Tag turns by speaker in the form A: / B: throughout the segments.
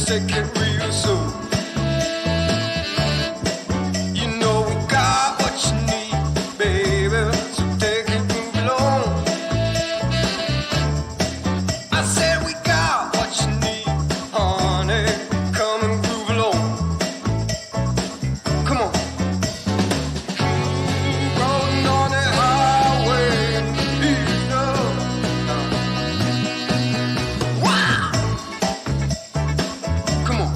A: let's take it real soon. You know we got what you need, baby, so take it, move along. I said we got what you need, honey, come and groove along. Come on. Rolling on the highway, you know. Wow! Come on.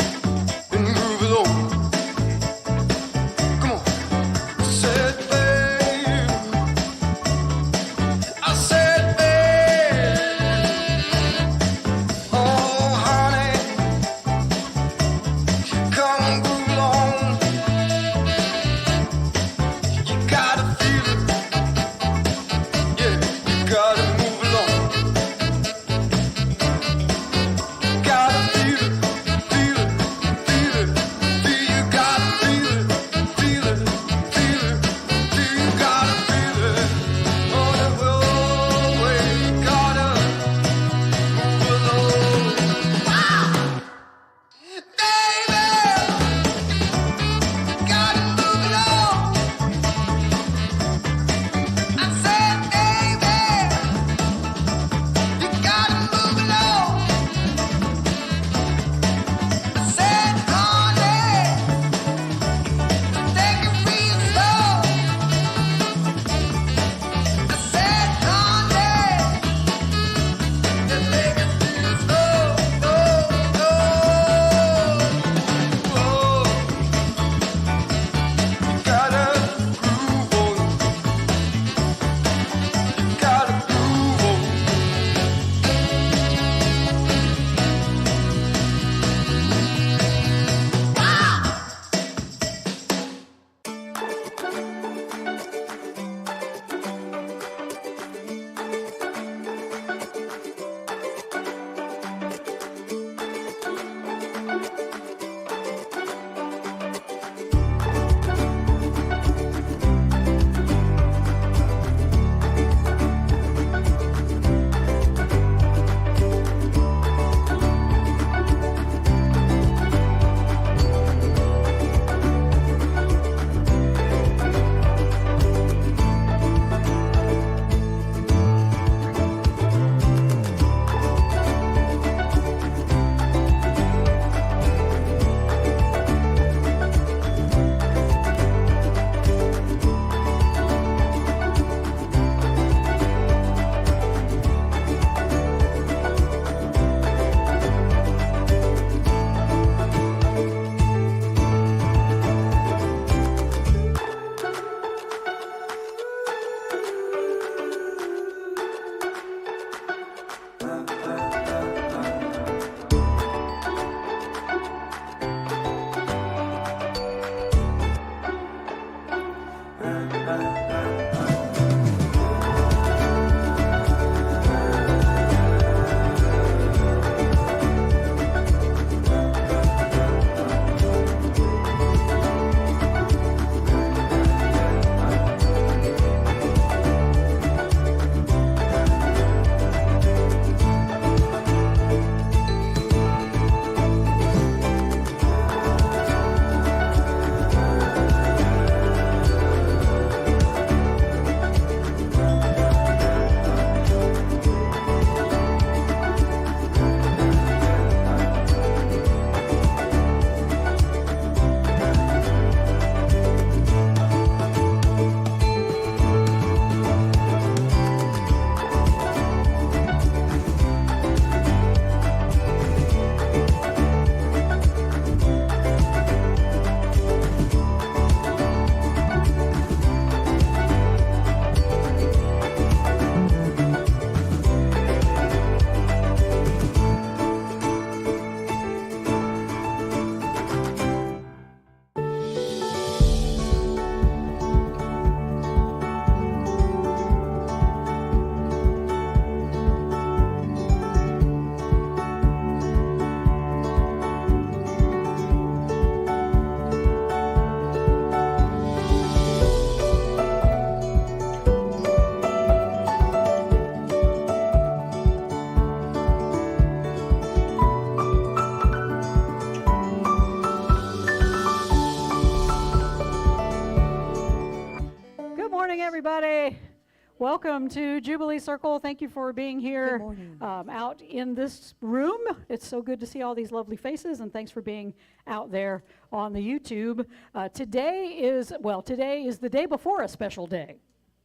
B: Welcome to Jubilee Circle. Thank you for being here out in this room. It's so good to see all these lovely faces, and thanks for being out there on the YouTube. Today is the day before a special day,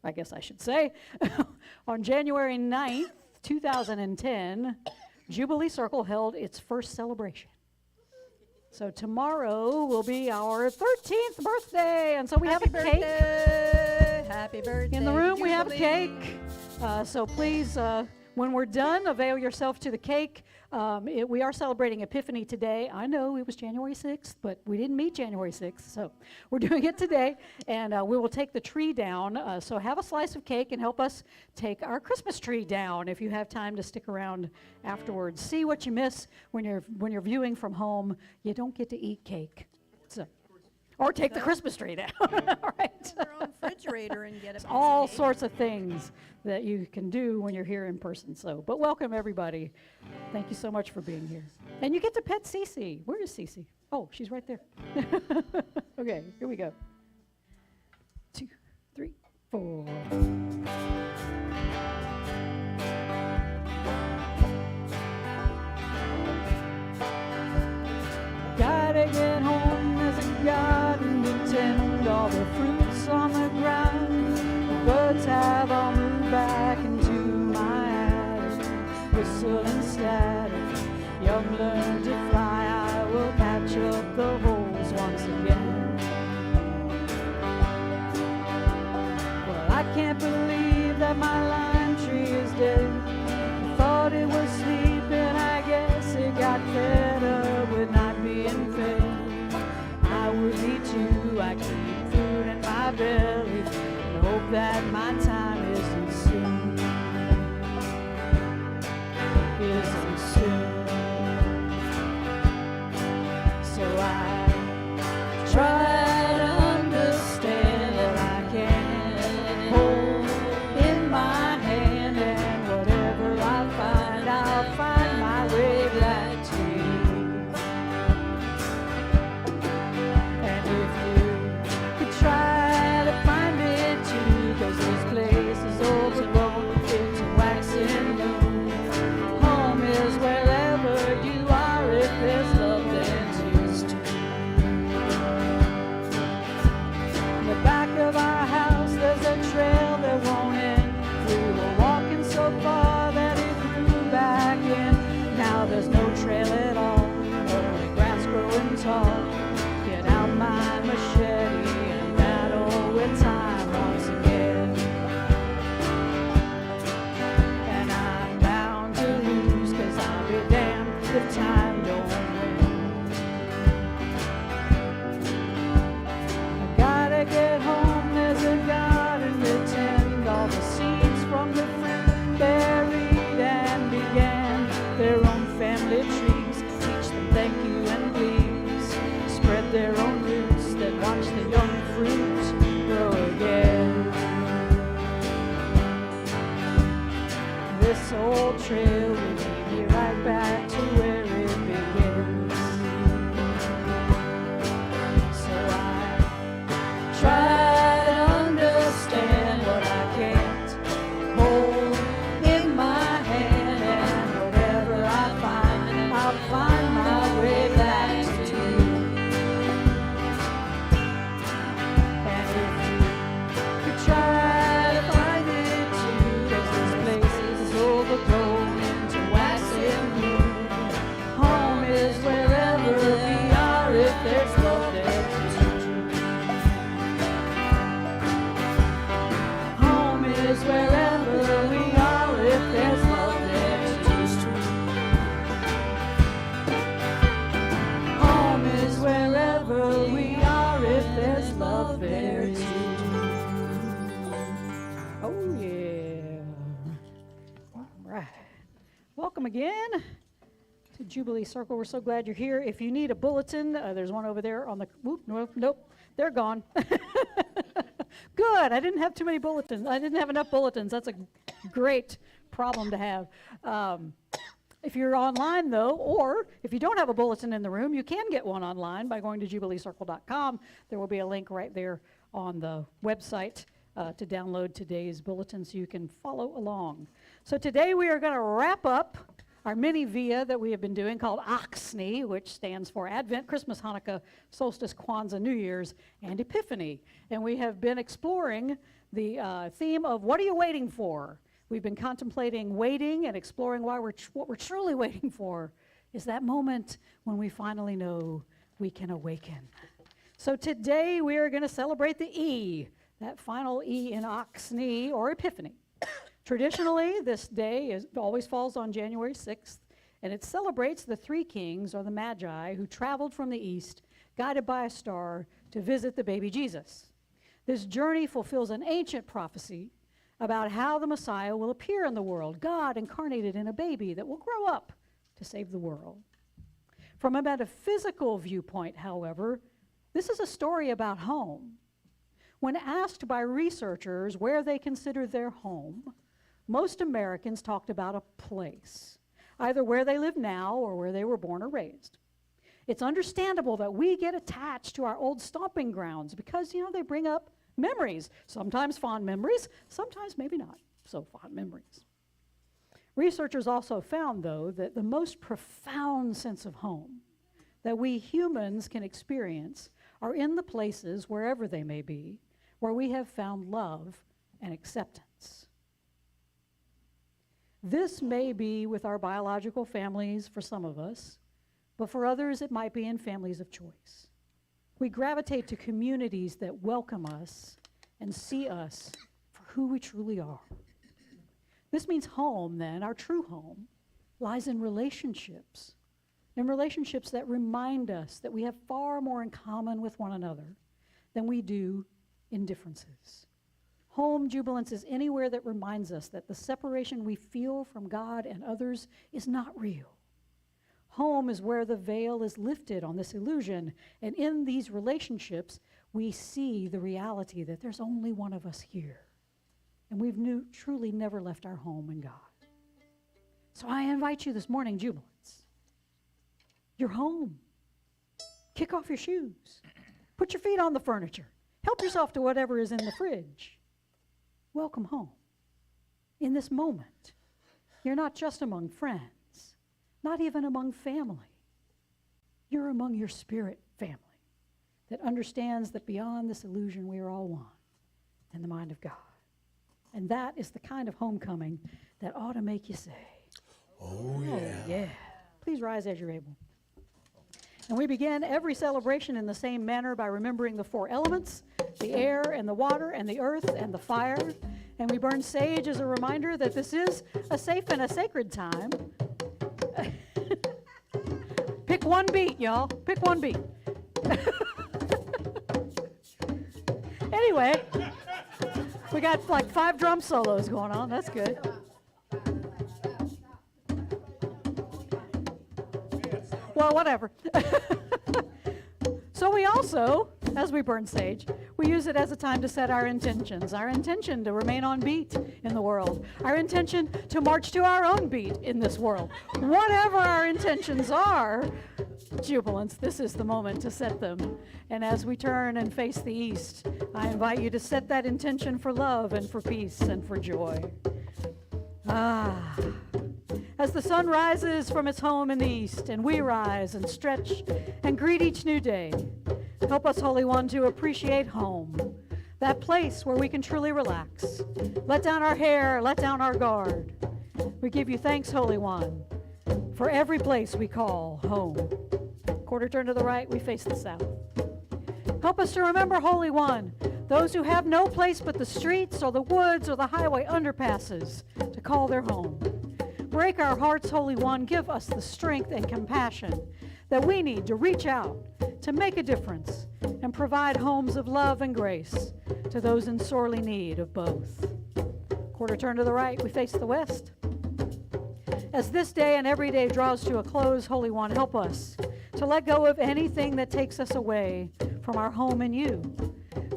B: I guess I should say. On January 9th, 2010, Jubilee Circle held its first celebration. So tomorrow will be our 13th birthday, and so we have a cake.
C: Happy birthday.
B: In the room,
C: Jubilee.
B: we have a cake. So please, when we're done, avail yourself to the cake. We are celebrating Epiphany today. I know it was January 6th, but we didn't meet January 6th, so we're doing it today. And we will take the tree down. So have a slice of cake and help us take our Christmas tree down if you have time to stick around afterwards. See what you miss when you're viewing from home. You don't get to eat cake. So. Or take the Christmas tree down. All right.
C: Your own refrigerator and get a
B: all sorts of things that you can do when you're here in person. So, but welcome everybody. Thank you so much for being here. And you get to pet Cece. Where is Cece? Oh, she's right there. Okay, here we go. 2, 3, 4. Gotta get home, there's a garden to tend, all the fruits on the ground. The birds have all moved back into my attic, whistle and static. Young learn to fly, I will patch up the holes once again. Well, I can't believe that my lime tree is dead. I thought it was sleeping, I guess it got fed up with not being fed. I would be too, I keep food in my belly and hope that my time isn't soon. Isn't soon. So I try to understand what I can hold in my hand, and whatever I find, I'll find my way back to you. And if you could try to find it too, 'cause this place is overgrown, it's a waxing moon. Home is wherever you are, if there's love then choose to. In the back of our house there's a trail that won't end. We were walking so far that it grew back in. Now there's no trail at all, only grass growing tall. Get out my machete and battle with time once again. And I'm bound to lose, 'cause I'll be damned if time don't win. I gotta get home, there's a garden to tend, all the seeds from the fruit buried and began their own family trees. Teach them thank you and please. Spread their own roots, then watch the young fruit grow again. This old trail will lead me right back to where it begins. So I try to understand what I can't hold in my hand, and whatever I find, I'll find my way back to you. And if you could try to find it too, 'cause this place is overgrown into waxing moon. Home is wherever we are, if there's love there too. Home is wherever we are, if there's love there too. Home is wherever we are, if there's love there too. Oh yeah. All right. Welcome again to Jubilee Circle. We're so glad you're here. If you need a bulletin, there's one over there on the, nope, they're gone. Good, I didn't have too many bulletins. I didn't have enough bulletins. That's a great problem to have. If you're online though, or if you don't have a bulletin in the room, you can get one online by going to jubileecircle.com. There will be a link right there on the website to download today's bulletin so you can follow along. So today we are going to wrap up our mini via that we have been doing called ACHSKNYE, which stands for Advent, Christmas, Hanukkah, Solstice, Kwanzaa, New Year's, and Epiphany. And we have been exploring the theme of what are you waiting for? We've been contemplating waiting and exploring why what we're truly waiting for is that moment when we finally know we can awaken. So today we are going to celebrate the E, that final E in ACHSKNYE or Epiphany. Traditionally, this day always falls on January 6th, and it celebrates the three kings, or the Magi, who traveled from the east, guided by a star, to visit the baby Jesus. This journey fulfills an ancient prophecy about how the Messiah will appear in the world, God incarnated in a baby that will grow up to save the world. From a metaphysical viewpoint, however, this is a story about home. When asked by researchers where they consider their home, most Americans talked about a place, either where they live now or where they were born or raised. It's understandable that we get attached to our old stomping grounds because, they bring up memories, sometimes fond memories, sometimes maybe not so fond memories. Researchers also found, though, that the most profound sense of home that we humans can experience are in the places, wherever they may be, where we have found love and acceptance. This may be with our biological families for some of us, but for others it might be in families of choice. We gravitate to communities that welcome us and see us for who we truly are. This means home, then, our true home, lies in relationships that remind us that we have far more in common with one another than we do in differences. Home jubilance is anywhere that reminds us that the separation we feel from God and others is not real. Home is where the veil is lifted on this illusion, and in these relationships, we see the reality that there's only one of us here, and we've truly never left our home in God. So I invite you this morning, jubilants. You're home. Kick off your shoes. Put your feet on the furniture. Help yourself to whatever is in the fridge. Welcome home. In this moment, you're not just among friends, not even among family. You're among your spirit family that understands that beyond this illusion we are all one in the mind of God. And that is the kind of homecoming that ought to make you say,
A: Oh,
B: yeah. Please rise as you're able. And we begin every celebration in the same manner by remembering the four elements, the air and the water and the earth and the fire. And we burn sage as a reminder that this is a safe and a sacred time. Pick one beat, y'all. Pick one beat. Anyway, we got like 5 drum solos going on. That's good. Well, whatever. So we also, as we burn sage, we use it as a time to set our intentions. Our intention to remain on beat in the world. Our intention to march to our own beat in this world. Whatever our intentions are, jubilants, this is the moment to set them. And as we turn and face the east, I invite you to set that intention for love and for peace and for joy. As the sun rises from its home in the east, and we rise and stretch and greet each new day, help us, Holy One, to appreciate home, that place where we can truly relax. Let down our hair, let down our guard. We give you thanks, Holy One, for every place we call home. Quarter turn to the right, we face the south. Help us to remember, Holy One, those who have no place but the streets or the woods or the highway underpasses to call their home. Break our hearts, Holy One. Give us the strength and compassion that we need to reach out, to make a difference, and provide homes of love and grace to those in sorely need of both. Quarter turn to the right, we face the west. As this day and every day draws to a close, Holy One, help us to let go of anything that takes us away from our home in you.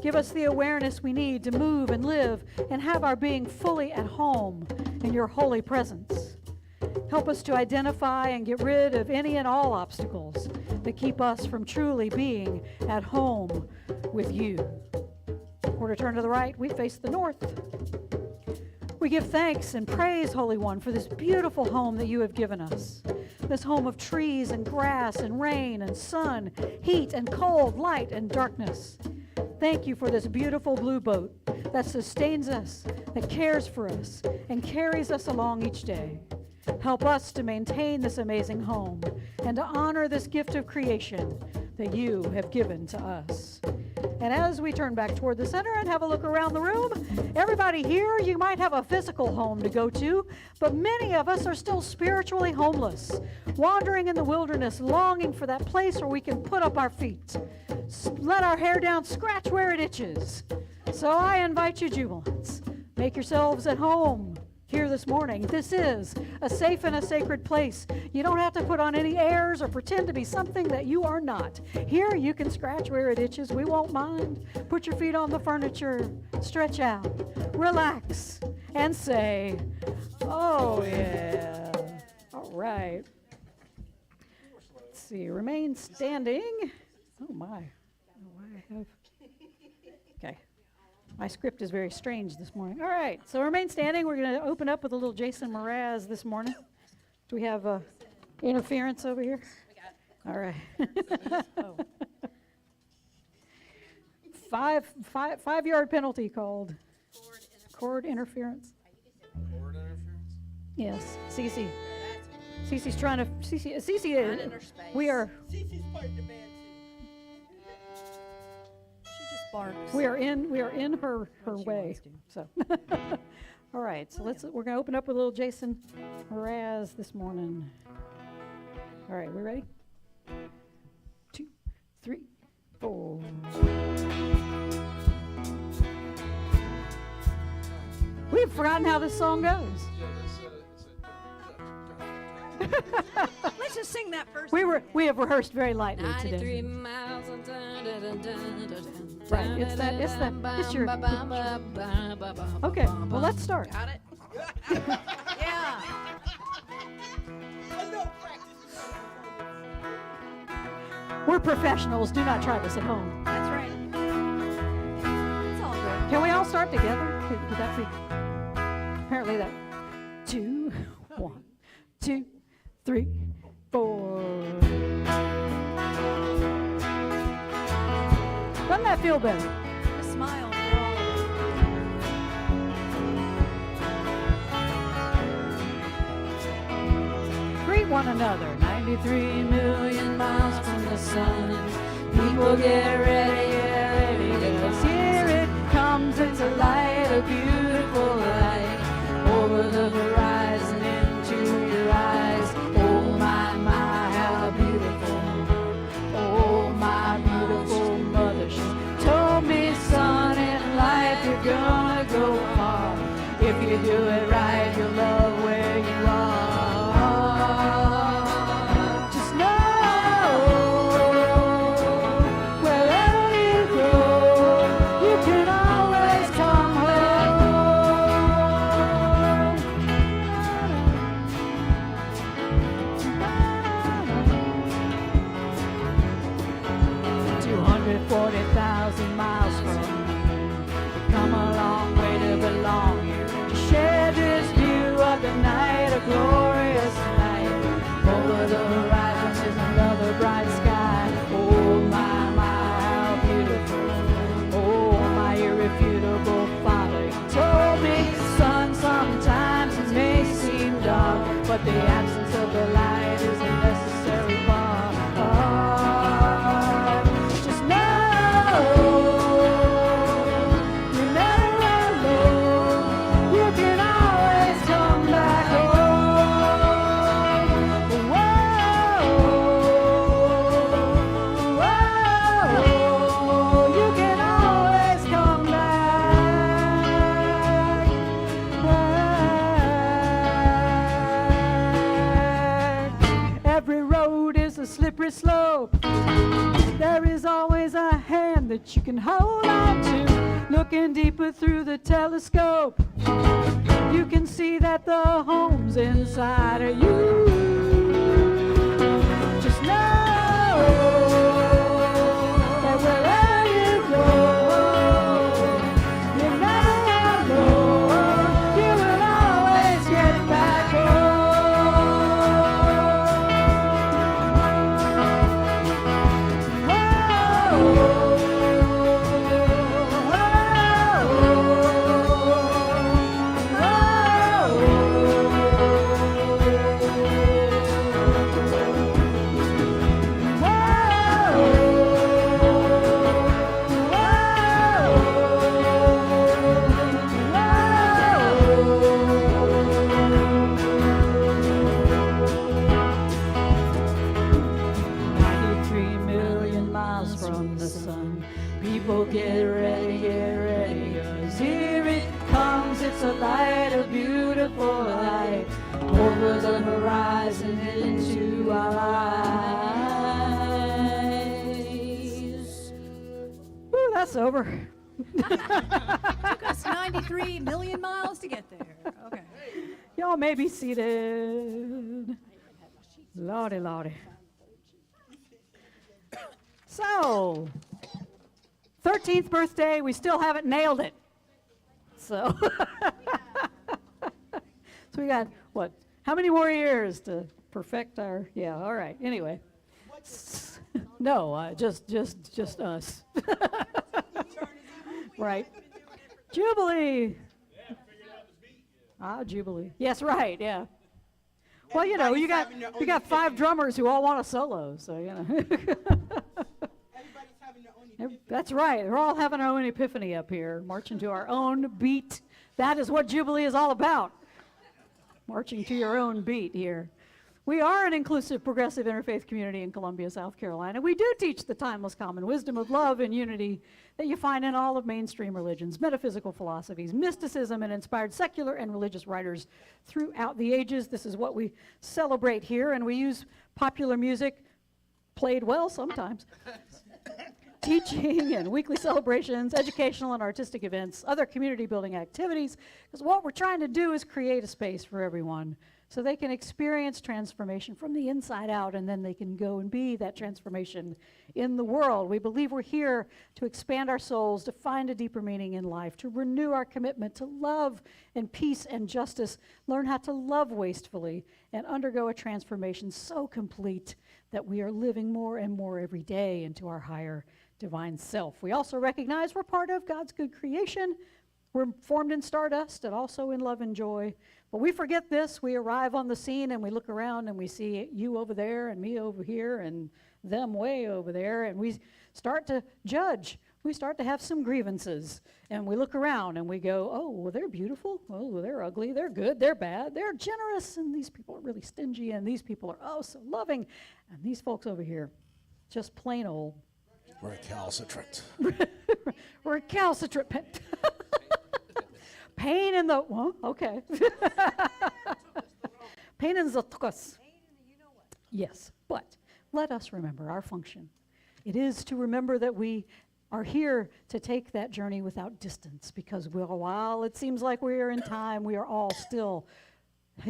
B: Give us the awareness we need to move and live and have our being fully at home in your holy presence. Help us to identify and get rid of any and all obstacles that keep us from truly being at home with you. we're to turn to the right, we face the north. We give thanks and praise, Holy One, for this beautiful home that you have given us. This home of trees and grass and rain and sun, heat and cold, light and darkness. Thank you for this beautiful blue boat that sustains us, that cares for us, and carries us along each day. Help us to maintain this amazing home and to honor this gift of creation that you have given to us. And as we turn back toward the center and have a look around the room, everybody here, you might have a physical home to go to, but many of us are still spiritually homeless, wandering in the wilderness, longing for that place where we can put up our feet, let our hair down, scratch where it itches. So I invite you, Jubilants, make yourselves at home here this morning. This is a safe and a sacred place. You don't have to put on any airs or pretend to be something that you are not. Here you can scratch where it itches. We won't mind. Put your feet on the furniture, stretch out, relax, and say, oh yeah. All right. Let's see, remain standing. Oh my. Okay. My script is very strange this morning. All right, so remain standing. We're going to open up with a little Jason Mraz this morning. Do we have interference over here? We got it. All right. Five-yard penalty called. Chord interference.
D: Chord interference?
B: Yes, Cece. Cece's trying to. Cece. We are.
C: Cece's part of the band too. She just barks.
B: We are in her way. So, all right. So we're going to open up with a little Jason Mraz this morning. All right, we ready? 2, 3, 4. We've forgotten how this song goes.
C: Let's just sing that first.
B: We have rehearsed very lightly
E: 93
B: today.
E: miles.
B: Right, it's your. Okay, well let's start.
E: Got it?
C: Yeah.
B: We're professionals. Do not try this at home.
C: That's right. It's all good.
B: Can we all start together? Could that be? Apparently that. 2, 1, 2, 3, 4. Doesn't that feel better?
C: Just smile for all of us.
B: Greet one another. 93 million miles from the sun. People get ready, because here it comes. It's a light, a beautiful light, over the horizon into your eyes. Oh my, how beautiful. Oh my beautiful mother, she told me, son, in life you're gonna go far. If you do it right, you'll love where you are. Just know, wherever you go, you can always come home. 240,000 miles from you, you've come a long way to belong here, to share this view of the night, a glorious night. Over the horizon is another bright sky. Oh my, how beautiful. Oh my irrefutable Father, you told me, son, sometimes it may seem dark, but the absence of the light is a necessary part. Just know, remember, Lord, you can always come back home. Whoa, you can always come back. Every road is a slippery slope. There is always a hand that you can hold on to. Looking deeper through the telescope, you can see that the home's inside of you. Just know that wherever you go, from the sun. People get ready, 'cause here it comes. It's a light, a beautiful light, over the horizon into our eyes. Woo, that's over.
C: Took us 93 million miles to get there. Okay.
B: Y'all may be seated. Lordy, lordy. So, 13th birthday, we still haven't nailed it. So, so we got, what, how many more years to perfect our, yeah, all right, anyway. No, just us. Right. Jubilee. Jubilee. Yes, right, yeah. Well, you know, you got 5 drummers who all want a solo, so, you know.
E: Everybody's having their own epiphany.
B: That's right. We're all having our own epiphany up here, marching to our own beat. That is what Jubilee is all about, marching to your own beat here. We are an inclusive, progressive interfaith community in Columbia, South Carolina. We do teach the timeless common wisdom of love and unity that you find in all of mainstream religions, metaphysical philosophies, mysticism, and inspired secular and religious writers throughout the ages. This is what we celebrate here, and we use popular music, played well sometimes, teaching and weekly celebrations, educational and artistic events, other community building activities, because what we're trying to do is create a space for everyone so they can experience transformation from the inside out, and then they can go and be that transformation in the world. We believe we're here to expand our souls, to find a deeper meaning in life, to renew our commitment to love and peace and justice, learn how to love wastefully, and undergo a transformation so complete that we are living more and more every day into our higher divine self. We also recognize we're part of God's good creation. We're formed in stardust and also in love and joy. But we forget this. We arrive on the scene and we look around and we see you over there and me over here and them way over there, and we start to judge. We start to have some grievances, and we look around and we go, oh, well, they're beautiful. Oh, well, they're ugly. They're good. They're bad. They're generous, and these people are really stingy, and these people are oh so loving, and these folks over here, just plain old.
D: Recalcitrant.
B: We're recalcitrant. Pain in the, well, okay. Pain in the tuchus. Yes, but let us remember our function. It is to remember that we are here to take that journey without distance, because while it seems like we are in time, we are all still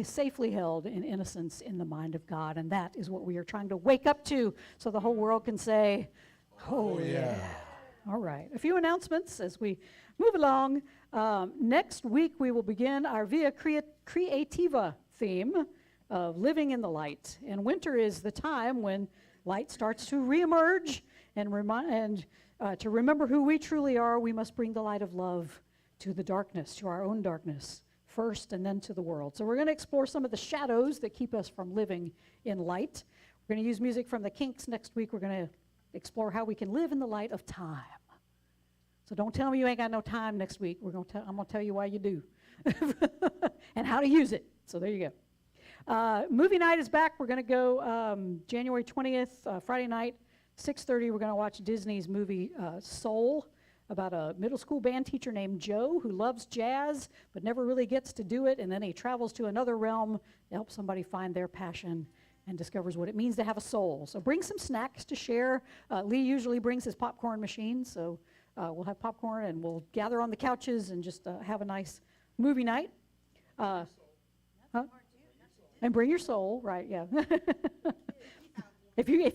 B: safely held in innocence in the mind of God, and that is what we are trying to wake up to so the whole world can say, oh yeah. All right, a few announcements as we move along. Next week we will begin our Via Creativa theme of living in the light. And winter is the time when light starts to reemerge, and to remember who we truly are, we must bring the light of love to the darkness, to our own darkness first, and then to the world. So we're going to explore some of the shadows that keep us from living in light. We're going to use music from the Kinks next week. We're going to explore how we can live in the light of time. So don't tell me you ain't got no time next week. I'm going to tell you why you do and how to use it. So there you go. Movie night is back. We're going to go January 20th, Friday night, 6:30. We're going to watch Disney's movie Soul, about a middle school band teacher named Joe who loves jazz but never really gets to do it, and then he travels to another realm to help somebody find their passion and discovers what it means to have a soul. So bring some snacks to share. Lee usually brings his popcorn machine, so we'll have popcorn and we'll gather on the couches and just have a nice movie night. And bring your soul, right, yeah. if you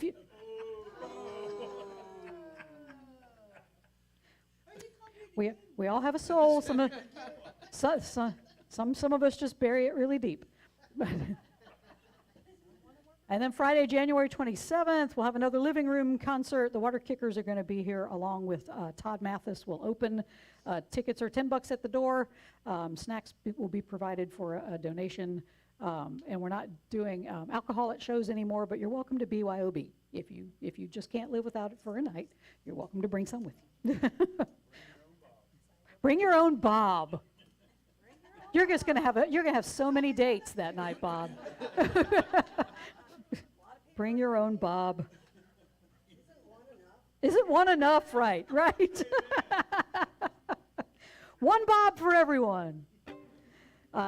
B: we all have a soul. Some of us just bury it really deep. And then Friday, January 27th, we'll have another living room concert. The Water Kickers are going to be here along with Todd Mathis will open. Tickets are $10 at the door. Snacks will be provided for a donation. And we're not doing alcohol at shows anymore, but you're welcome to BYOB. If you just can't live without it for a night, you're welcome to bring some with you. Bring your own Bob. You're gonna have so many dates that night, Bob. Bring your own Bob. Isn't one enough? Right, right. One bob for everyone.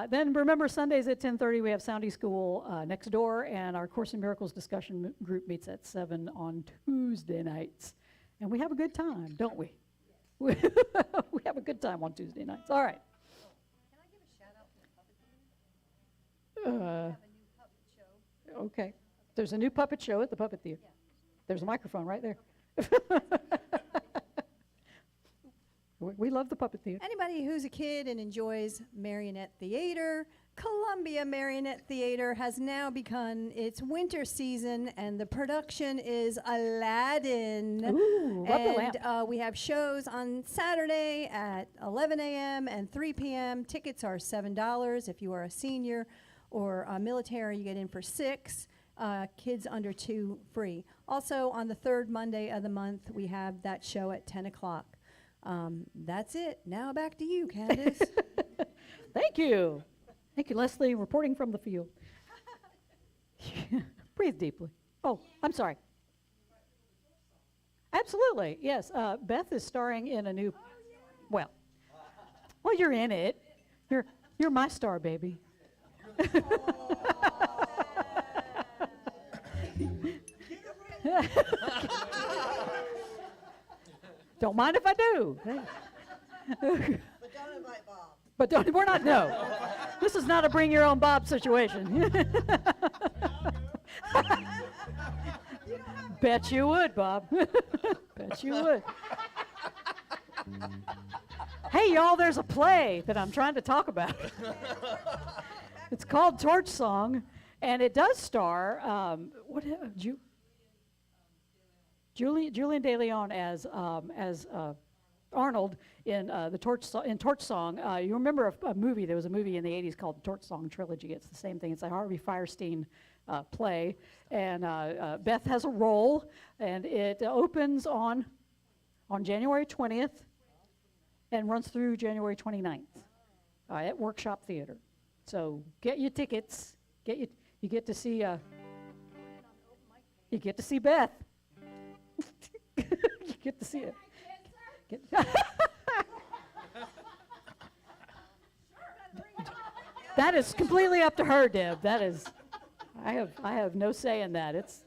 B: Then remember, Sundays at 10:30, we have Sunday school next door, and our Course in Miracles discussion group meets at 7 on Tuesday nights. And we have a good time, don't we? We have a good time on Tuesday nights. All right.
C: Can I give a shout out to the puppet theater? We have a new puppet show.
B: Okay. There's a new puppet show at the Puppet Theater.
C: Yeah.
B: There's a microphone right there. We love the Puppet Theater.
C: Anybody who's a kid and enjoys marionette theater, Columbia Marionette Theater has now begun its winter season, and the production is Aladdin.
B: Ooh, love the lamp.
C: And we have shows on Saturday at 11 a.m. and 3 p.m. Tickets are $7. If you are a senior or a military, you get in for $6. Kids under 2 free. Also, on the third Monday of the month, we have that show at 10 o'clock. That's it. Now back to you, Candace.
B: Thank you. Thank you, Leslie, reporting from the field. Breathe deeply. Oh, I'm sorry. Absolutely, yes. Beth is starring in a new, well, you're in it. You're my star, baby. Don't mind if I do.
E: But don't invite Bob.
B: But we're not, no. This is not a bring your own Bob situation. Bet you would, Bob. Bet you would. Hey, y'all, there's a play that I'm trying to talk about. It's called Torch Song, and it does star, Julian De Leon as Arnold in the Torch Song. You remember a movie? There was a movie in the '80s called the Torch Song Trilogy. It's the same thing. It's a Harvey Fierstein play, and Beth has a role, and it opens on January 20th and runs through January 29th at Workshop Theater. So get your tickets. You get to see Beth. You get to see it. That is completely up to her, Deb. That is, I have no say in that. It's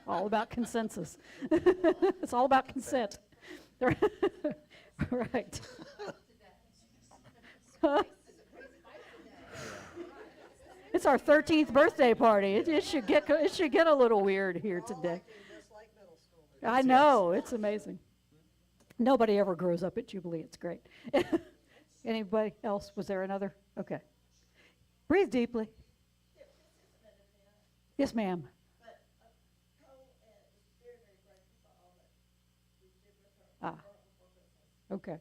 B: all about consensus. It's all about consent. Right. It's our 13th birthday party. It should get a little weird here today.
E: Just like middle school.
B: I know, it's amazing. Nobody ever grows up at Jubilee. It's great. Anybody else? Was there another? Okay. Breathe deeply. Yes, ma'am. Ah. Okay.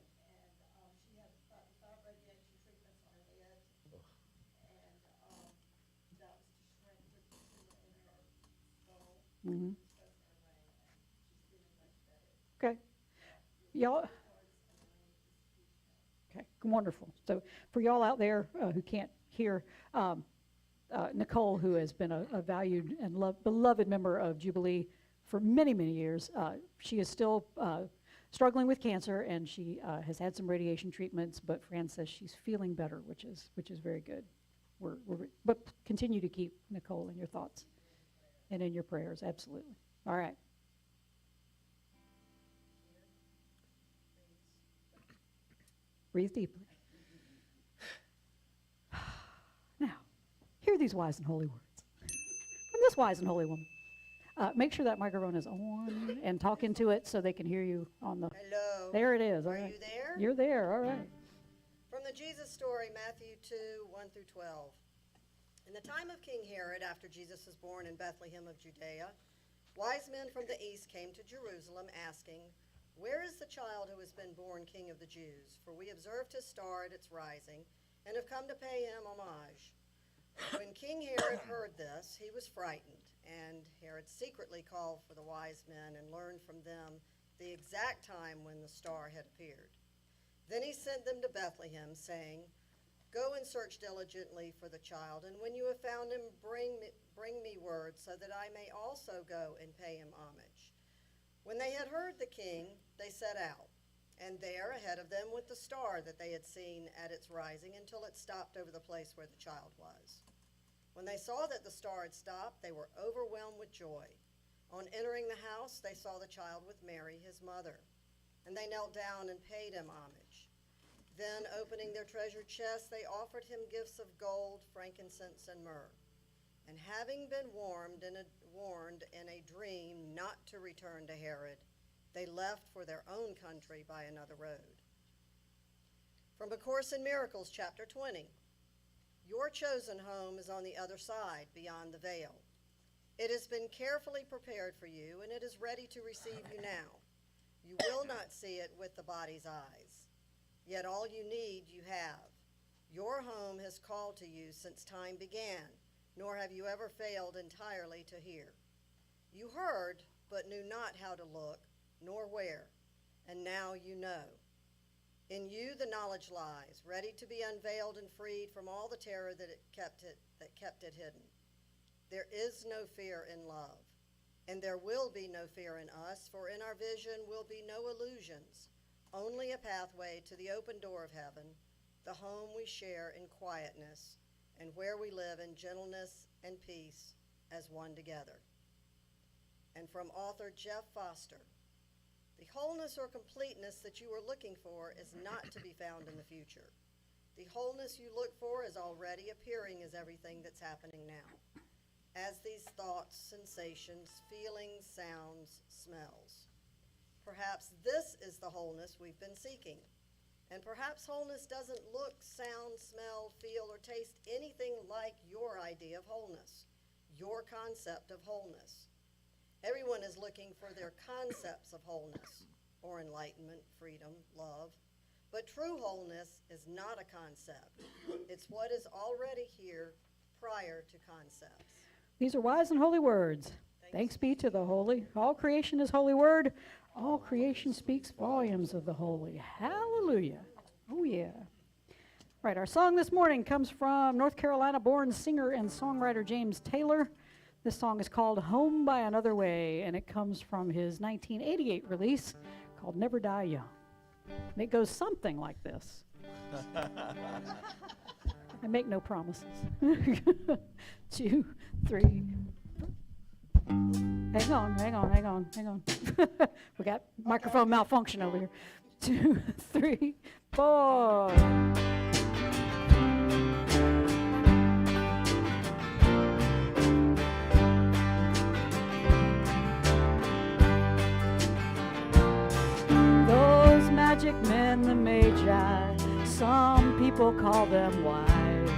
B: Mm-hmm. Okay. Y'all. Okay, wonderful. So for y'all out there who can't hear, Nicole, who has been a valued and beloved member of Jubilee for many, many years, she is still struggling with cancer, and she has had some radiation treatments, but Fran says she's feeling better, which is very good. But continue to keep Nicole in your thoughts and in your prayers, absolutely. All right. Breathe deeply. Now, hear these wise and holy words from this wise and holy woman. Make sure that microphone is on and talk into it so they can hear you on the.
E: Hello.
B: There it is. All
E: Are
B: right.
E: you there?
B: You're there. All right.
E: From the Jesus story, Matthew 2, 1 through 12. In the time of King Herod, after Jesus was born in Bethlehem of Judea, wise men from the east came to Jerusalem asking, "Where is the child who has been born King of the Jews? For we observed his star at its rising and have come to pay him homage." When King Herod heard this, he was frightened, and Herod secretly called for the wise men and learned from them the exact time when the star had appeared. Then he sent them to Bethlehem, saying, "Go and search diligently for the child, and when you have found him, bring me word so that I may also go and pay him homage." When they had heard the king, they set out, and there ahead of them went the star that they had seen at its rising until it stopped over the place where the child was. When they saw that the star had stopped, they were overwhelmed with joy. On entering the house, they saw the child with Mary, his mother, and they knelt down and paid him homage. Then, opening their treasure chests, they offered him gifts of gold, frankincense, and myrrh. And having been warned in a dream not to return to Herod, they left for their own country by another road. From A Course in Miracles, chapter 20. Your chosen home is on the other side, beyond the veil. It has been carefully prepared for you, and it is ready to receive you now. You will not see it with the body's eyes. Yet all you need, you have. Your home has called to you since time began, nor have you ever failed entirely to hear. You heard, but knew not how to look, nor where, and now you know. In you the knowledge lies, ready to be unveiled and freed from all the terror that kept it hidden. There is no fear in love, and there will be no fear in us, for in our vision will be no illusions, only a pathway to the open door of heaven, the home we share in quietness, and where we live in gentleness and peace as one together. And from author Jeff Foster, the wholeness or completeness that you are looking for is not to be found in the future. The wholeness you look for is already appearing as everything that's happening now, as these thoughts, sensations, feelings, sounds, smells. Perhaps this is the wholeness we've been seeking. And perhaps wholeness doesn't look, sound, smell, feel, or taste anything like your idea of wholeness, your concept of wholeness. Everyone is looking for their concepts of wholeness, or enlightenment, freedom, love. But true wholeness is not a concept. It's what is already here prior to concepts.
B: These are wise and holy words. Thanks be to the holy. All creation is holy word. All creation speaks volumes of the holy. Hallelujah. Oh, yeah. Right, our song this morning comes from North Carolina-born singer and songwriter James Taylor. This song is called Home by Another Way, and it comes from his 1988 release called Never Die Young. And it goes something like this. I make no promises. 2, 3. Hang on. We got microphone malfunction over here. 2, 3, 4. Those magic men, the Magi, some people call them wise,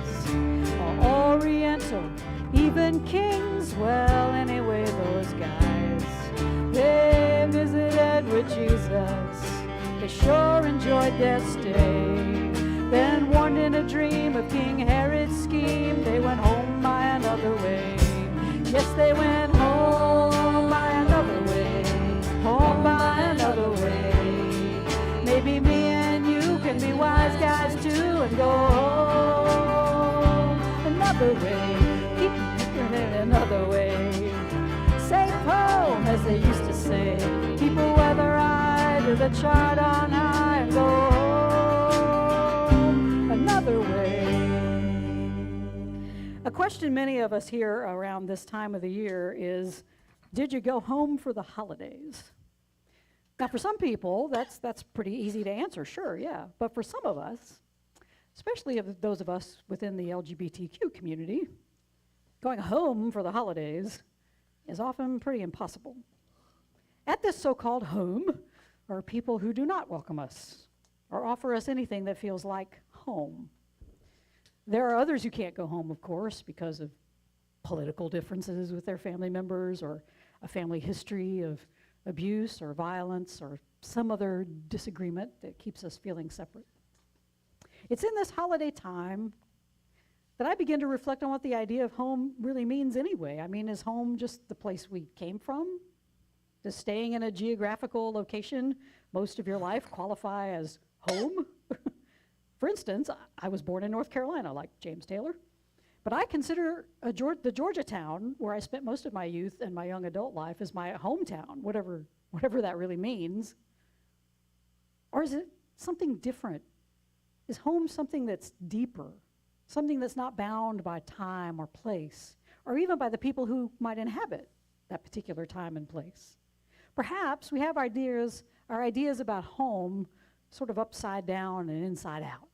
B: or Oriental, even kings, well, anyway, those guys, they visited with Jesus. They sure enjoyed their stay. Then, warned in a dream of King Herod's scheme, they went home by another way. Yes, they went home by another way, home by another way. Maybe me and you can be wise guys too and go home another way. Keep it another way. Safe home, as they used to say. Keep a weather eye to the chart on high and go home another way. A question many of us hear around this time of the year is, did you go home for the holidays? Now, for some people, that's pretty easy to answer, sure, yeah. But for some of us, especially those of us within the LGBTQ community, going home for the holidays is often pretty impossible. At this so-called home are people who do not welcome us or offer us anything that feels like home. There are others who can't go home, of course, because of political differences with their family members or a family history of abuse or violence or some other disagreement that keeps us feeling separate. It's in this holiday time that I begin to reflect on what the idea of home really means anyway. I mean, is home just the place we came from? Does staying in a geographical location most of your life qualify as home? For instance, I was born in North Carolina, like James Taylor, but I consider the Georgia town where I spent most of my youth and my young adult life as my hometown, whatever whatever that really means? Or is it something different? Is home something that's deeper, something that's not bound by time or place, or even by the people who might inhabit that particular time and place? Perhaps we have our ideas about home sort of upside down and inside out.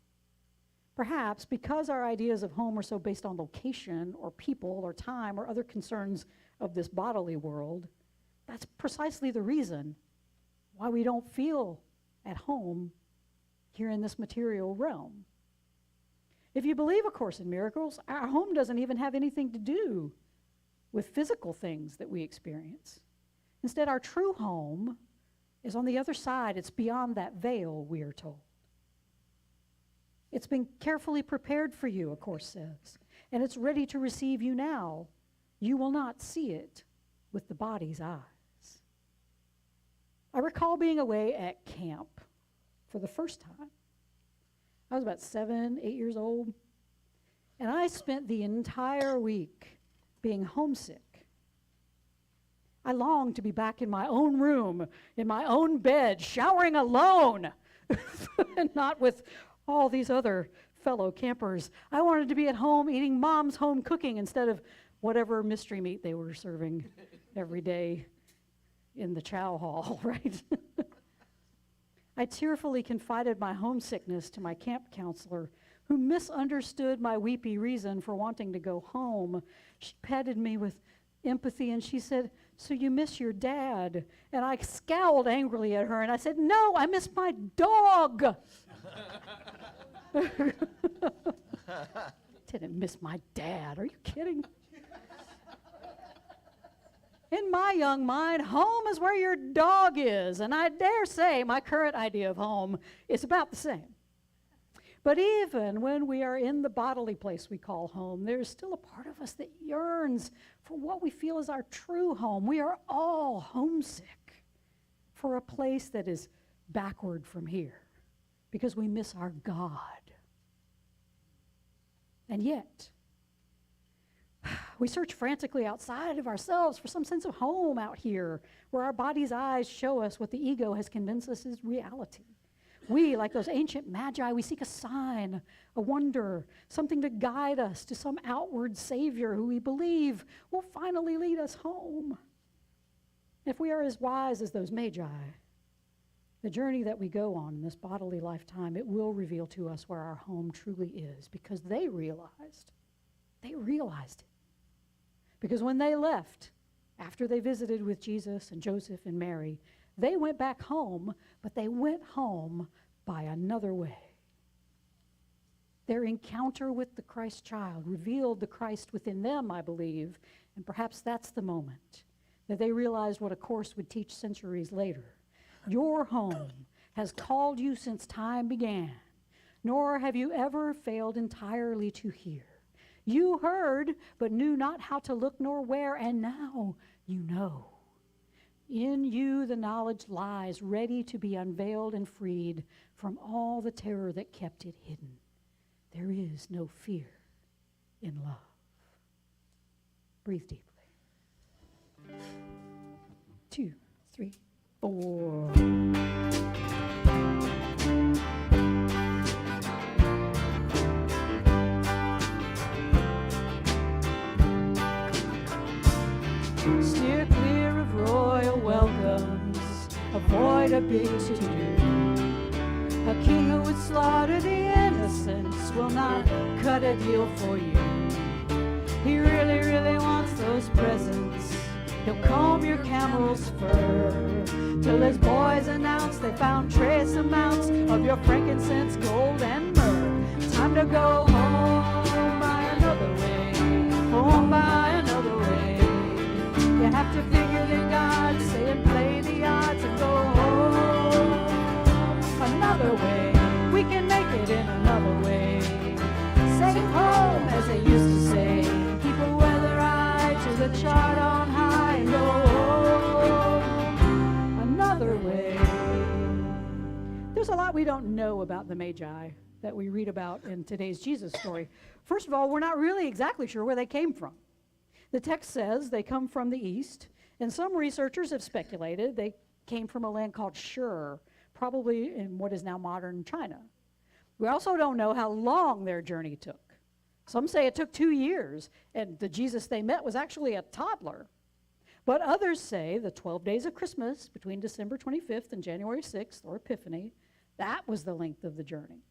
B: Perhaps because our ideas of home are so based on location or people or time or other concerns of this bodily world, that's precisely the reason why we don't feel at home here in this material realm. If you believe A Course in Miracles, our home doesn't even have anything to do with physical things that we experience. Instead, our true home is on the other side. It's beyond that veil, we are told. It's been carefully prepared for you, A Course says, and it's ready to receive you now. You will not see it with the body's eyes. I recall being away at camp for the first time. I was about 7, 8 years old, and I spent the entire week being homesick. I longed to be back in my own room, in my own bed, showering alone, and not with all these other fellow campers. I wanted to be at home eating mom's home cooking instead of whatever mystery meat they were serving every day in the chow hall, right? I tearfully confided my homesickness to my camp counselor, who misunderstood my weepy reason for wanting to go home. She petted me with empathy and she said, "So you miss your dad?" And I scowled angrily at her and I said, "No, I miss my dog." Didn't miss my dad. Are you kidding? In my young mind, home is where your dog is, and I dare say my current idea of home is about the same. But even when we are in the bodily place we call home, there's still a part of us that yearns for what we feel is our true home. We are all homesick for a place that is backward from here because we miss our God. And yet, we search frantically outside of ourselves for some sense of home out here, where our body's eyes show us what the ego has convinced us is reality. We, like those ancient magi, we seek a sign, a wonder, something to guide us to some outward savior who we believe will finally lead us home. If we are as wise as those magi, the journey that we go on in this bodily lifetime, it will reveal to us where our home truly is, because they realized it. Because when they left, after they visited with Jesus and Joseph and Mary, they went back home, but they went home by another way. Their encounter with the Christ child revealed the Christ within them, I believe, and perhaps that's the moment that they realized what A Course would teach centuries later. Your home has called you since time began, nor have you ever failed entirely to hear. You heard, but knew not how to look nor where, and now you know. In you the knowledge lies, ready to be unveiled and freed from all the terror that kept it hidden. There is no fear in love. Breathe deeply. 2, 3, 4. Steer clear of royal welcomes, avoid a big to-do. A king who would slaughter the innocents will not cut a deal for you. He really, really wants those presents. He'll comb your camel's fur till his boys announce they found trace amounts of your frankincense, gold, and myrrh. Time to go home by another way, home by another way. You have to figure that God's saying play the odds and go home another way. We can make it in another way. Safe home, as they used to say. Keep a weather eye to the chart on high and go home another way. There's a lot we don't know about the Magi that we read about in today's Jesus story. First of all, we're not really exactly sure where they came from. The text says they come from the east, and some researchers have speculated they came from a land called Shur, probably in what is now modern China. We also don't know how long their journey took. Some say it took 2 years, and the Jesus they met was actually a toddler. But others say the 12 days of Christmas between December 25th and January 6th, or Epiphany, that was the length of the journey.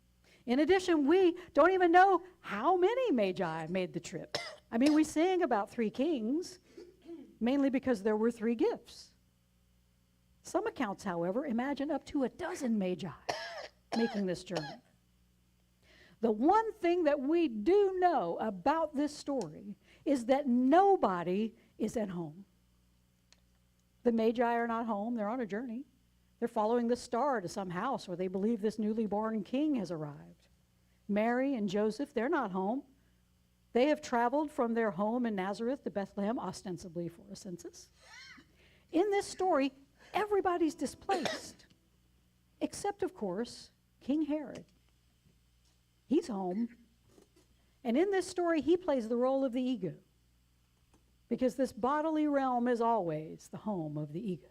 B: In addition, we don't even know how many magi made the trip. I mean, we sing about 3 kings, mainly because there were 3 gifts. Some accounts, however, imagine up to 12 magi making this journey. The one thing that we do know about this story is that nobody is at home. The magi are not home. They're on a journey. They're following the star to some house where they believe this newly born king has arrived. Mary and Joseph, they're not home. They have traveled from their home in Nazareth to Bethlehem, ostensibly for a census. In this story, everybody's displaced, except, of course, King Herod. He's home. And in this story, he plays the role of the ego, because this bodily realm is always the home of the ego.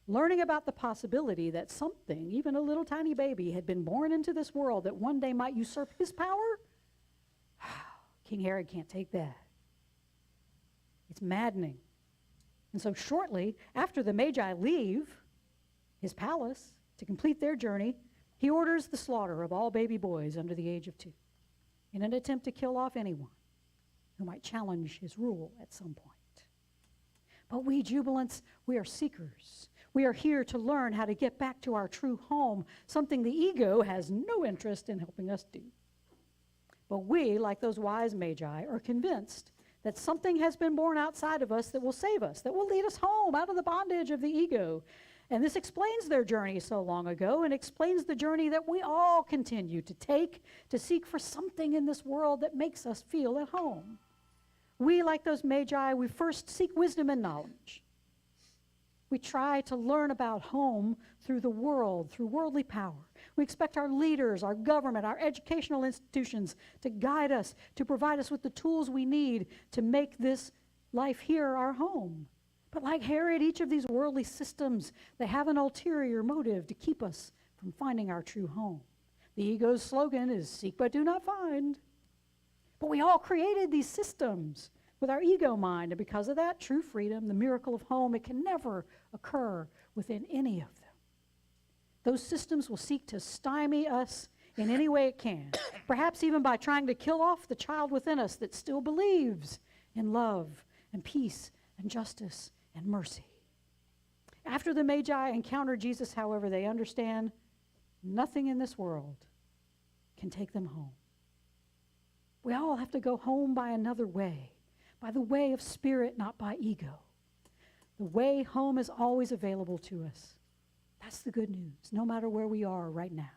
B: Learning about the possibility that something, even a little tiny baby, had been born into this world that one day might usurp his power, King Herod can't take that. It's maddening. And so shortly after the Magi leave his palace to complete their journey, he orders the slaughter of all baby boys under the age of 2 in an attempt to kill off anyone who might challenge his rule at some point. But we jubilants, we are seekers. We are here to learn how to get back to our true home, something the ego has no interest in helping us do. But we, like those wise magi, are convinced that something has been born outside of us that will save us, that will lead us home out of the bondage of the ego. And this explains their journey so long ago and explains the journey that we all continue to take to seek for something in this world that makes us feel at home. We, like those magi, we first seek wisdom and knowledge. We try to learn about home through the world, through worldly power. We expect our leaders, our government, our educational institutions to guide us, to provide us with the tools we need to make this life here our home. But like Herod, each of these worldly systems, they have an ulterior motive to keep us from finding our true home. The ego's slogan is seek but do not find. But we all created these systems with our ego mind, and because of that, true freedom, the miracle of home, it can never occur within any of them. Those systems will seek to stymie us in any way it can, perhaps even by trying to kill off the child within us that still believes in love and peace and justice and mercy. After the Magi encounter Jesus, however, they understand nothing in this world can take them home. We all have to go home by another way, by the way of spirit, not by ego. The way home is always available to us. That's the good news, no matter where we are right now.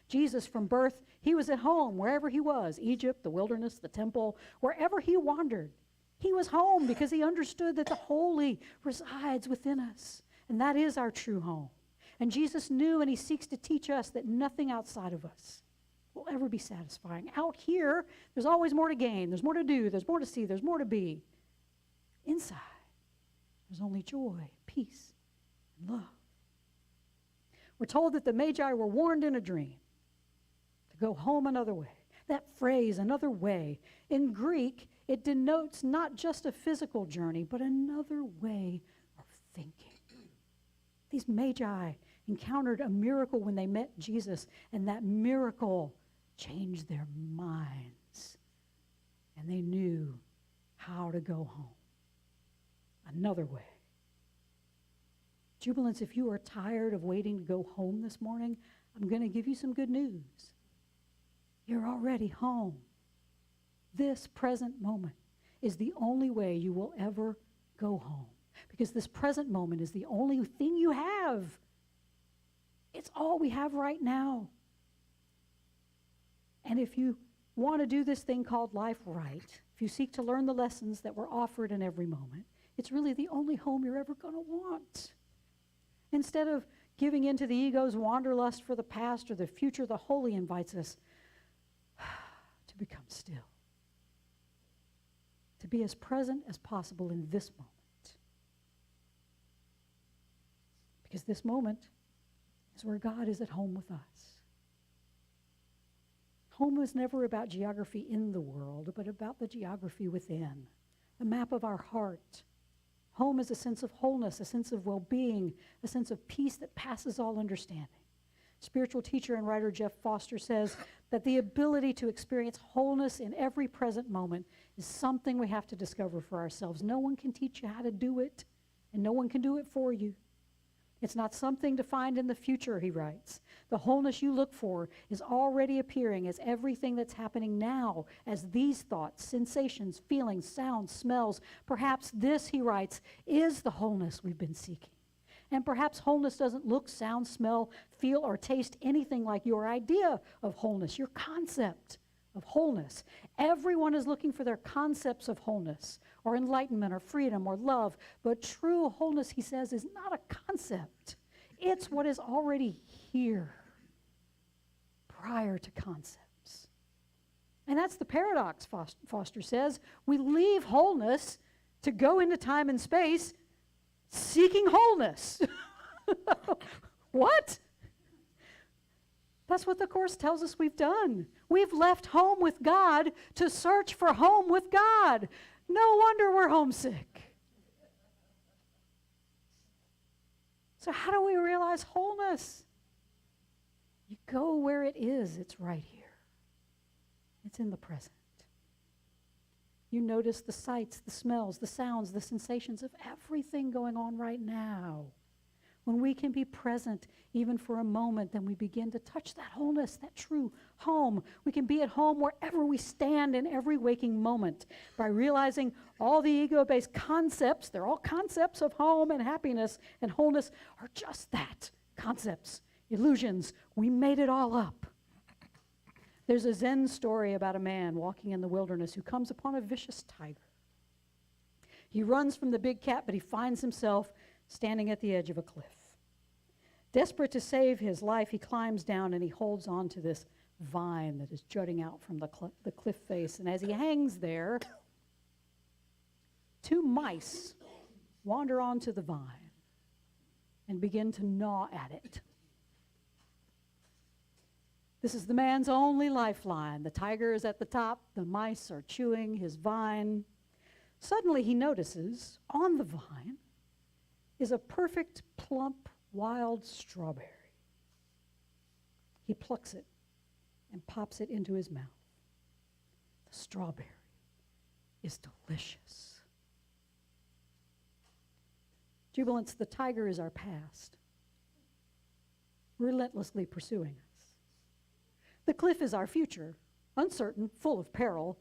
B: Jesus, from birth, he was at home wherever he was, Egypt, the wilderness, the temple, wherever he wandered. He was home because he understood that the holy resides within us, and that is our true home. And Jesus knew, and he seeks to teach us, that nothing outside of us will ever be satisfying. Out here, there's always more to gain, there's more to do, there's more to see, there's more to be. Inside, there's only joy, peace, and love. We're told that the Magi were warned in a dream to go home another way. That phrase, another way, in Greek, it denotes not just a physical journey, but another way of thinking. These Magi encountered a miracle when they met Jesus, and that miracle changed their minds. And they knew how to go home another way. Jubilants, if you are tired of waiting to go home this morning, I'm going to give you some good news. You're already home. This present moment is the only way you will ever go home, because this present moment is the only thing you have. It's all we have right now. And if you want to do this thing called life right, if you seek to learn the lessons that were offered in every moment, it's really the only home you're ever going to want. Instead of giving in to the ego's wanderlust for the past or the future, the holy invites us to become still, to be as present as possible in this moment. Because this moment is where God is at home with us. Home is never about geography in the world, but about the geography within, the map of our heart. Home is a sense of wholeness, a sense of well-being, a sense of peace that passes all understanding. Spiritual teacher and writer Jeff Foster says that the ability to experience wholeness in every present moment is something we have to discover for ourselves. No one can teach you how to do it, and no one can do it for you. It's not something to find in the future, he writes. The wholeness you look for is already appearing as everything that's happening now, as these thoughts, sensations, feelings, sounds, smells. Perhaps this, he writes, is the wholeness we've been seeking. And perhaps wholeness doesn't look, sound, smell, feel, or taste anything like your idea of wholeness, your concept of wholeness. Everyone is looking for their concepts of wholeness, or enlightenment, or freedom, or love. But true wholeness, he says, is not a concept. It's what is already here prior to concepts. And that's the paradox, Foster says. We leave wholeness to go into time and space seeking wholeness. What? That's what the Course tells us we've done. We've left home with God to search for home with God. No wonder we're homesick. So how do we realize wholeness? You go where it is. It's right here. It's in the present. You notice the sights, the smells, the sounds, the sensations of everything going on right now. When we can be present even for a moment, then we begin to touch that wholeness, that true home. We can be at home wherever we stand in every waking moment by realizing all the ego-based concepts, they're all concepts of home and happiness and wholeness, are just that, concepts, illusions. We made it all up. There's a Zen story about a man walking in the wilderness who comes upon a vicious tiger. He runs from the big cat, but he finds himself standing at the edge of a cliff. Desperate to save his life, he climbs down and he holds on to this vine that is jutting out from the cliff face. And as he hangs there, two mice wander onto the vine and begin to gnaw at it. This is the man's only lifeline. The tiger is at the top. The mice are chewing his vine. Suddenly he notices on the vine is a perfect, plump, wild strawberry. He plucks it and pops it into his mouth. The strawberry is delicious. Jubilants, the tiger is our past, relentlessly pursuing us. The cliff is our future, uncertain, full of peril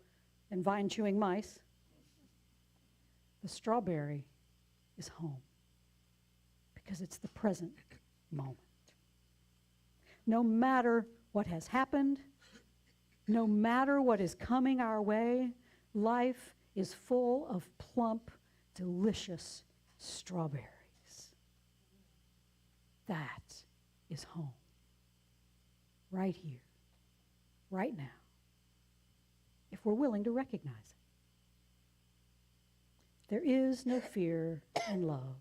B: and vine-chewing mice. The strawberry is home because it's the present moment. No matter what has happened, no matter what is coming our way, life is full of plump, delicious strawberries. That is home. Right here. Right now, if we're willing to recognize it. There is no fear in love,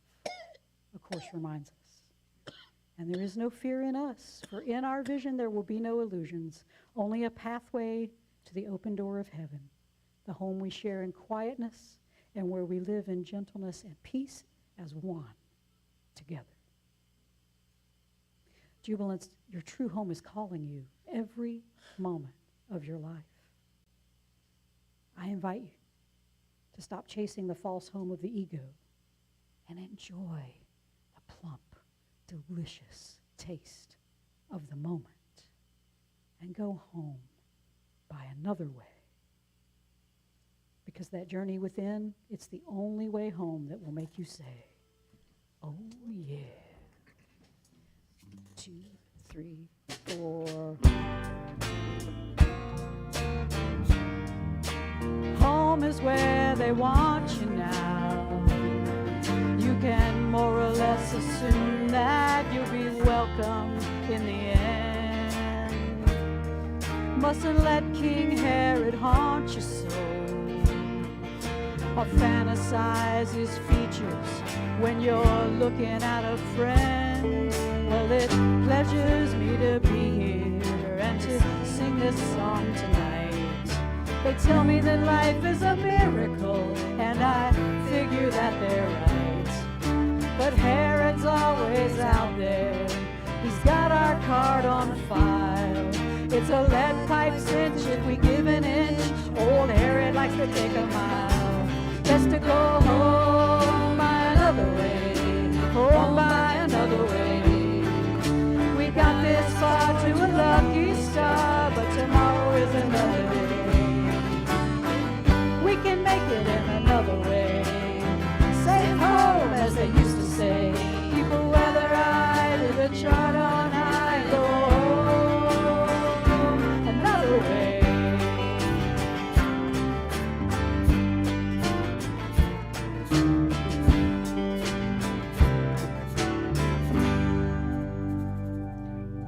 B: the Course reminds us. And there is no fear in us, for in our vision there will be no illusions, only a pathway to the open door of heaven, the home we share in quietness and where we live in gentleness and peace as one together. Jubilants, your true home is calling you every moment of your life. I invite you to stop chasing the false home of the ego and enjoy the plump, delicious taste of the moment and go home by another way. Because that journey within, it's the only way home that will make you say, oh yeah. 2, 3, 4. Home is where they want you now. You can more or less assume that you'll be welcome in the end. Mustn't let King Herod haunt your soul or fantasize his features when you're looking at a friend. it pleasures me to be here and to sing this song tonight. They tell me that life is a miracle, and I figure that they're right. But Herod's always out there. He's got our card on file. It's a lead pipe cinch if we give an inch. Old Herod likes to take a mile. Best to go home by another way, home by another way. We got this far to a lucky star, but tomorrow is another day. We can make it in another way. Safe home, as they used to say. Keep a weather eye to the chart on high. Go home another way.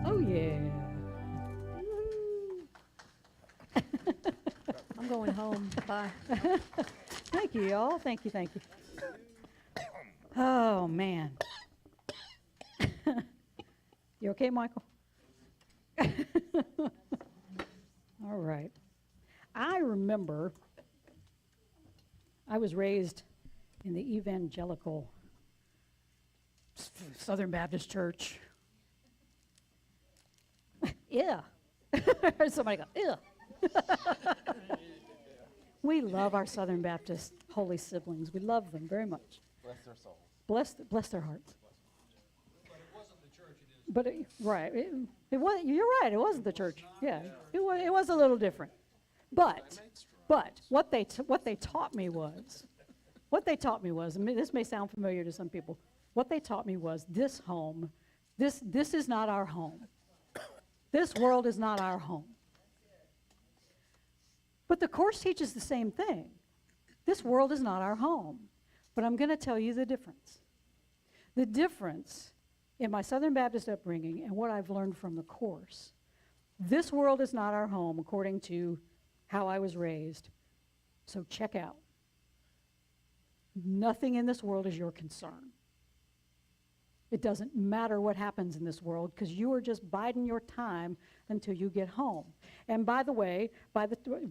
B: Oh yeah.
C: I'm going home. Bye.
B: Thank you, y'all. Thank you, thank you. Oh, man. You okay, Michael? All right. I remember I was raised in the evangelical Southern Baptist Church. Yeah. Somebody go, yeah. We love our Southern Baptist holy siblings. We love them very much.
F: Bless their souls.
B: Bless their hearts. But it, right, it was. You're right. It wasn't the church. Yeah, it was a little different. But what they taught me was, I mean, this may sound familiar to some people. What they taught me was this home, this is not our home. This world is not our home. But the Course teaches the same thing. This world is not our home. But I'm going to tell you the difference. The difference in my Southern Baptist upbringing and what I've learned from the Course, this world is not our home according to how I was raised. So check out. Nothing in this world is your concern. It doesn't matter what happens in this world because you are just biding your time until you get home. And by the way,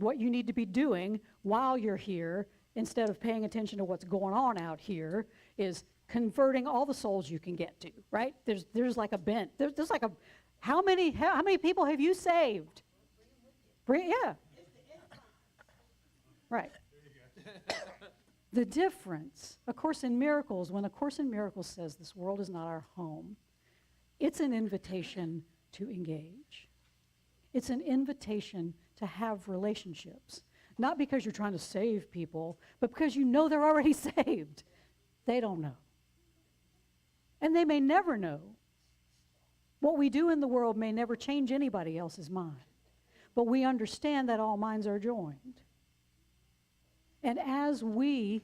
B: what you need to be doing while you're here, instead of paying attention to what's going on out here, is converting all the souls you can get to, right? There's like a bent. There's like a, how many people have you saved? Yeah. Right. The difference, A Course in Miracles, when A Course in Miracles says this world is not our home, it's an invitation to engage. It's an invitation to have relationships. Not because you're trying to save people, but because you know they're already saved. They don't know. And they may never know. What we do in the world may never change anybody else's mind. But we understand that all minds are joined. And as we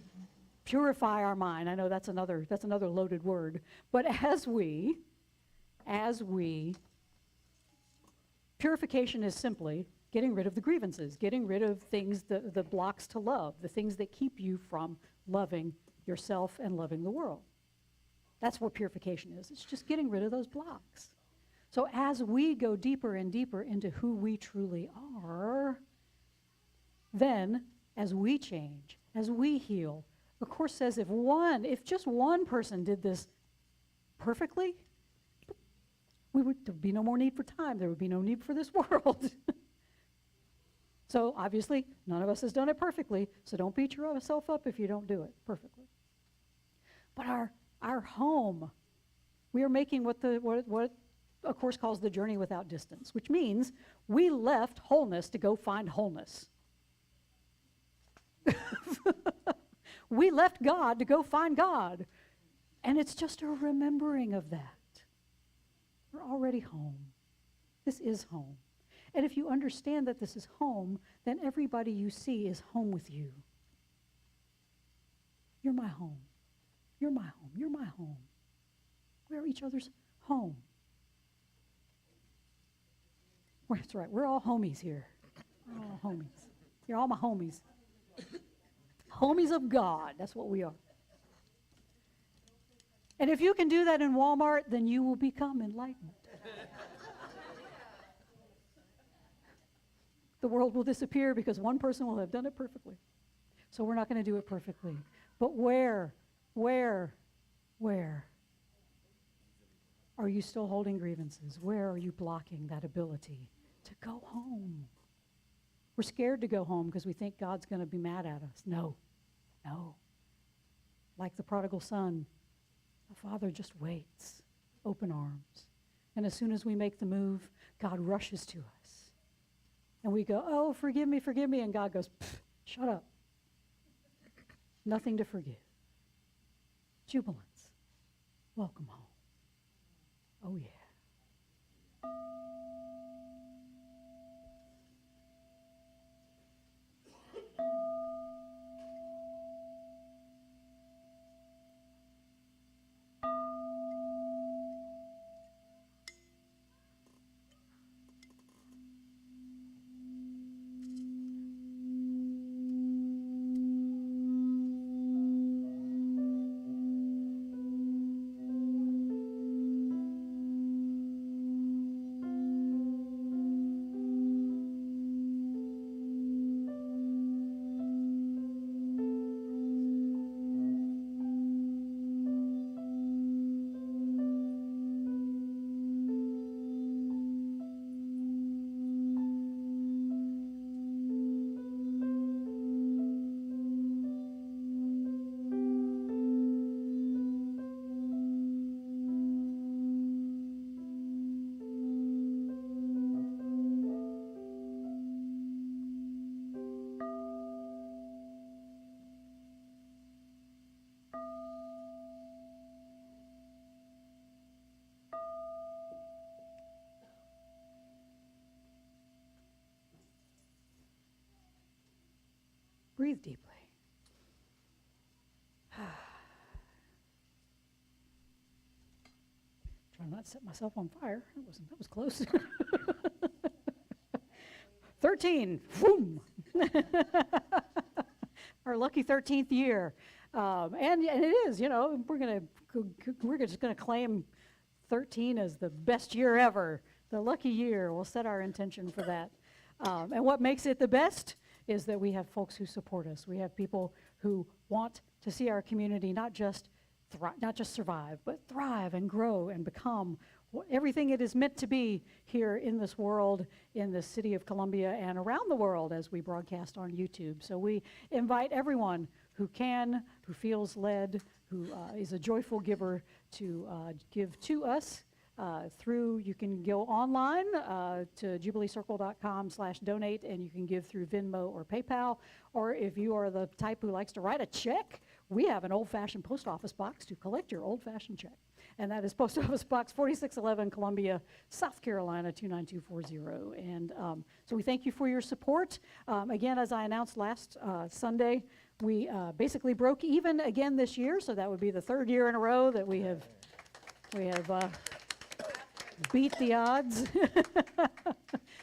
B: purify our mind, I know that's another loaded word, but as we, purification is simply getting rid of the grievances, getting rid of things, the blocks to love, the things that keep you from loving yourself and loving the world. That's what purification is. It's just getting rid of those blocks. So as we go deeper and deeper into who we truly are, then as we change, as we heal, the Course says if just one person did this perfectly, there'd be no more need for time. There would be no need for this world. So obviously, none of us has done it perfectly, so don't beat yourself up if you don't do it perfectly. But our home, we are making what A Course calls the journey without distance, which means we left wholeness to go find wholeness. We left God to go find God. And it's just a remembering of that. We're already home. This is home. And if you understand that this is home, then everybody you see is home with you. You're my home. You're my home. You're my home. We're each other's home. That's right. We're all homies here. We're all homies. You're all my homies. Homies of God. That's what we are. And if you can do that in Walmart, then you will become enlightened. The world will disappear because one person will have done it perfectly. So we're not going to do it perfectly. But where are you still holding grievances? Where are you blocking that ability to go home? We're scared to go home because we think God's going to be mad at us. No. Like the prodigal son, the father just waits, open arms. And as soon as we make the move, God rushes to us. And we go, oh, forgive me. And God goes, shut up. Nothing to forgive. Jubilance. Welcome home. Oh, yeah. Breathe deeply. Try not to set myself on fire. That was close. 13. Boom. Our lucky 13th year. And it is, we're just going to claim 13 as the best year ever. The lucky year. We'll set our intention for that. And what makes it the best is that we have folks who support us. We have people who want to see our community not just survive, but thrive and grow and become everything it is meant to be here in this world, in the city of Columbia, and around the world as we broadcast on YouTube. So we invite everyone who can, who feels led, who is a joyful giver to give to us. You can go online to jubileecircle.com/donate, and you can give through Venmo or PayPal. Or if you are the type who likes to write a check, we have an old-fashioned post office box to collect your old-fashioned check. And that is Post Office Box 4611, Columbia, South Carolina, 29240. And so we thank you for your support. Again, as I announced last Sunday, we basically broke even again this year, so that would be the third year in a row that we have beat the odds.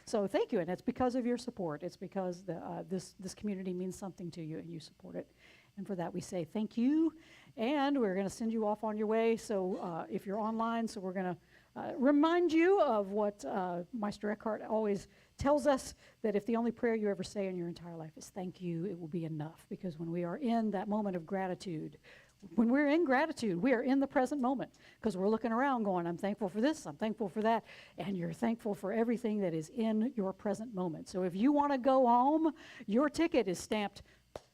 B: So thank you, and it's because of your support. It's because this community means something to you, and you support it. And for that, we say thank you, and we're going to send you off on your way. So if you're online, we're going to remind you of what Meister Eckhart always tells us, that if the only prayer you ever say in your entire life is thank you, it will be enough. Because when we are in that moment of gratitude, when we're in gratitude, we are in the present moment, because we're looking around going, I'm thankful for this, I'm thankful for that, and you're thankful for everything that is in your present moment. So if you want to go home, your ticket is stamped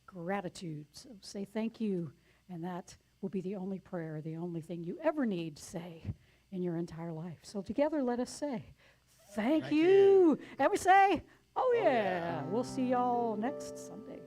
B: gratitude. So say thank you, and that will be the only prayer, the only thing you ever need to say in your entire life. So together, let us say thank you. And we say, oh yeah. We'll see y'all next Sunday.